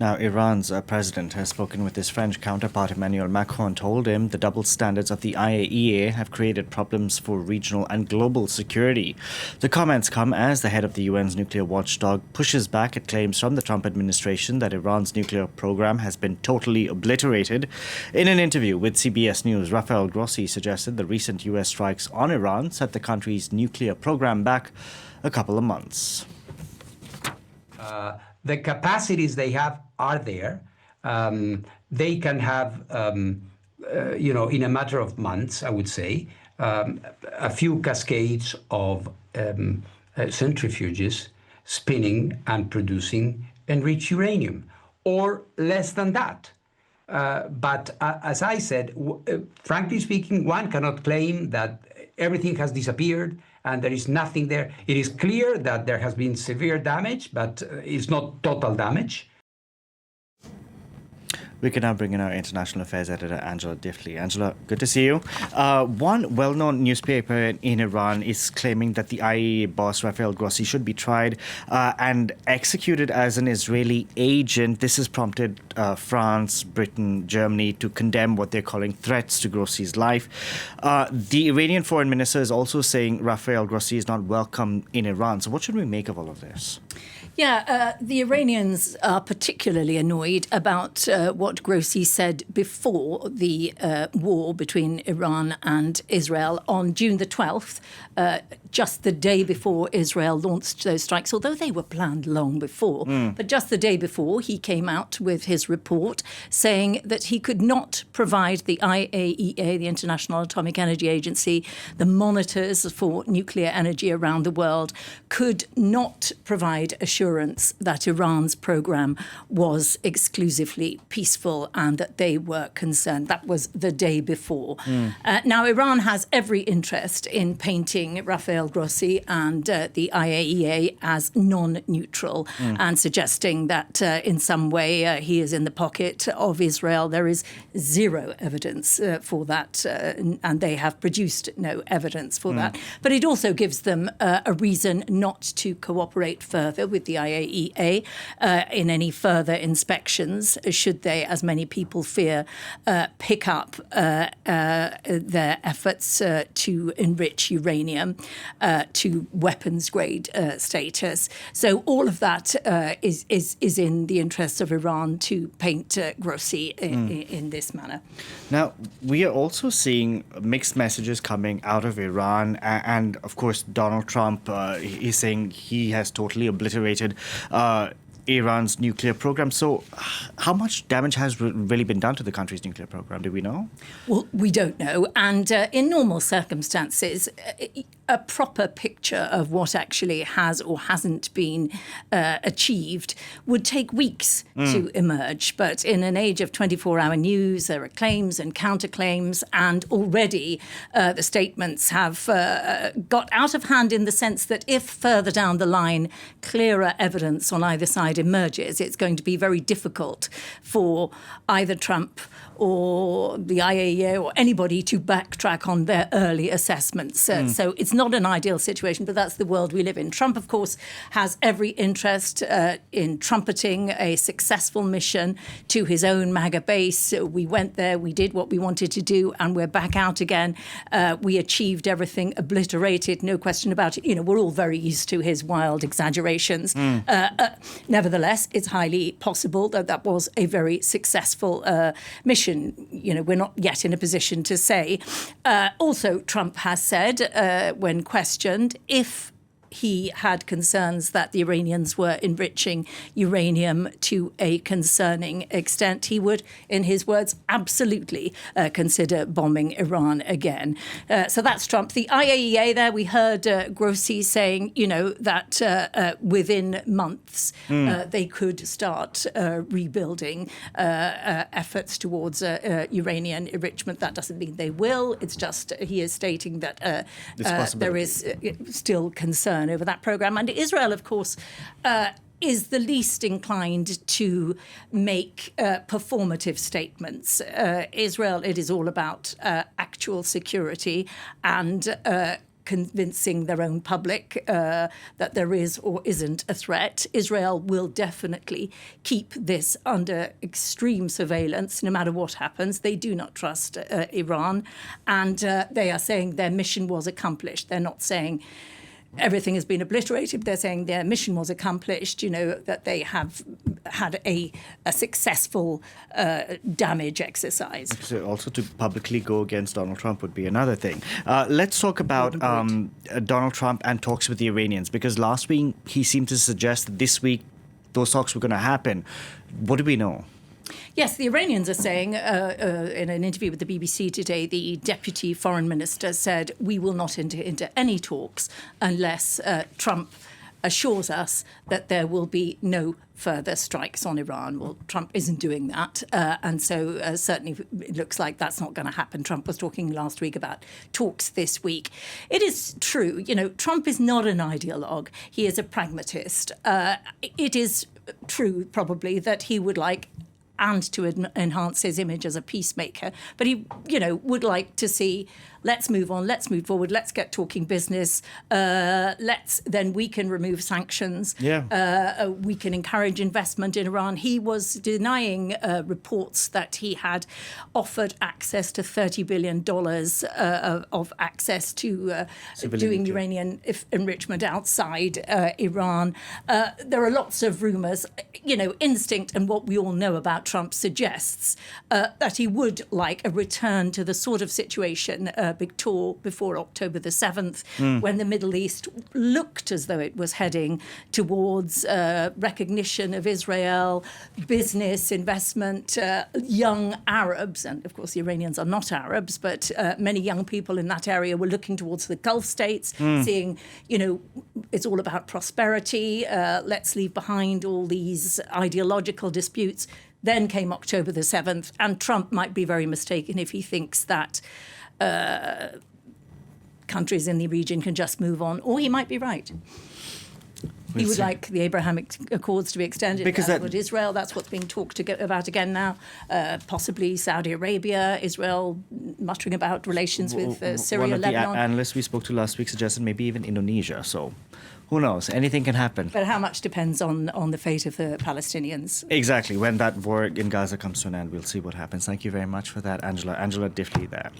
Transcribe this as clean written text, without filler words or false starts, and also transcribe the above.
Now, Iran's president has spoken with his French counterpart Emmanuel Macron, told him the double standards of the IAEA have created problems for regional and global security. The comments come as the head of the UN's nuclear watchdog pushes back at claims from the Trump administration that Iran's nuclear program has been totally obliterated. In an interview with CBS News, Rafael Grossi suggested the recent US strikes on Iran set the country's nuclear program back a couple of months. The capacities they have are there. They can have, in a matter of months, I would say, a few cascades of centrifuges spinning and producing enriched uranium, or less than that. But as I said, frankly speaking, one cannot claim that everything has disappeared and there is nothing there. It is clear that there has been severe damage, but it's not total damage. We can now bring in our international affairs editor, Angela Diffley. Angela, good to see you. One well-known newspaper in Iran is claiming that the IAEA boss, Rafael Grossi, should be tried and executed as an Israeli agent. This has prompted France, Britain, Germany to condemn what they're calling threats to Grossi's life. The Iranian foreign minister is also saying Rafael Grossi is not welcome in Iran. So what should we make of all of this? Yeah, the Iranians are particularly annoyed about what Grossi said before the war between Iran and Israel on June the 12th, just the day before Israel launched those strikes, although they were planned long before. But just the day before, he came out with his report saying that he could not provide the IAEA, the International Atomic Energy Agency, the monitors for nuclear energy around the world, could not provide assurance that Iran's program was exclusively peaceful and that they were concerned. That was the day before. Now, Iran has every interest in painting Rafael Grossi and the IAEA as non-neutral and suggesting that in some way he is in the pocket of Israel. There is zero evidence for that, and they have produced no evidence for that. But it also gives them a reason not to cooperate further with the IAEA in any further inspections, should they, as many people fear, pick up their efforts to enrich uranium to weapons-grade status. So all of that is in the interests of Iran to paint Grossi in this manner. Now, we are also seeing mixed messages coming out of Iran. And of course, Donald Trump is saying he has totally obliterated Iran's nuclear program. So how much damage has really been done to the country's nuclear program? Do we know? Well, we don't know. And in normal circumstances, a proper picture of what actually has or hasn't been achieved would take weeks to emerge. But in an age of 24-hour news, there are claims and counterclaims, and already the statements have got out of hand in the sense that if further down the line clearer evidence on either side emerges, it's going to be very difficult for either Trump or the IAEA or anybody to backtrack on their early assessments. So it's not an ideal situation, but that's the world we live in. Trump, of course, has every interest in trumpeting a successful mission to his own MAGA base. We went there, we did what we wanted to do, and we're back out again. We achieved everything, obliterated, no question about it. You know, we're all very used to his wild exaggerations. Nevertheless, it's highly possible that that was a very successful mission. You know, we're not yet in a position to say. Also, Trump has said, when questioned, if he had concerns that the Iranians were enriching uranium to a concerning extent, he would, in his words, absolutely consider bombing Iran again. So that's Trump. The IAEA there, we heard Grossi saying, you know, that within months they could start rebuilding efforts towards Iranian enrichment. That doesn't mean they will. It's just he is stating that there is still concern over that program. And Israel, of course, is the least inclined to make performative statements. Israel, it is all about actual security and convincing their own public that there is or isn't a threat. Israel will definitely keep this under extreme surveillance no matter what happens. They do not trust Iran, and they are saying their mission was accomplished. They're not saying everything has been obliterated. They're saying their mission was accomplished, that they have had a successful damage exercise. So also to publicly go against Donald Trump would be another thing. Let's talk about Donald Trump and talks with the Iranians, because last week he seemed to suggest that this week those talks were going to happen. What do we know? Yes, the Iranians are saying, in an interview with the BBC today, the deputy foreign minister said, we will not enter into any talks unless Trump assures us that there will be no further strikes on Iran. Well, Trump isn't doing that. And so certainly it looks like that's not going to happen. Trump was talking last week about talks this week. It is true, Trump is not an ideologue. He is a pragmatist. It is true, probably, that he would like and to enhance his image as a peacemaker. But he, would like to see, let's move on, let's move forward, let's get talking business, then we can remove sanctions. Yeah. We can encourage investment in Iran. He was denying reports that he had offered access to $30 billion of access to doing uranium enrichment outside Iran. There are lots of rumours. Instinct and what we all know about Trump suggests that he would like a return to the sort of situation before October the 7th, when the Middle East looked as though it was heading towards recognition of Israel, business, investment, young Arabs, and of course the Iranians are not Arabs, but many young people in that area were looking towards the Gulf states, seeing, it's all about prosperity, let's leave behind all these ideological disputes. Then came October the 7th, and Trump might be very mistaken if he thinks that countries in the region can just move on, or he might be right. He would like the Abrahamic Accords to be extended. Because that would Israel. That's what's being talked about again now. Possibly Saudi Arabia, Israel muttering about relations with Syria, Lebanon. One of the analysts we spoke to last week suggested maybe even Indonesia. So who knows? Anything can happen. But how much depends on the fate of the Palestinians. Exactly. When that war in Gaza comes to an end, we'll see what happens. Thank you very much for that, Angela. Angela Diffley there.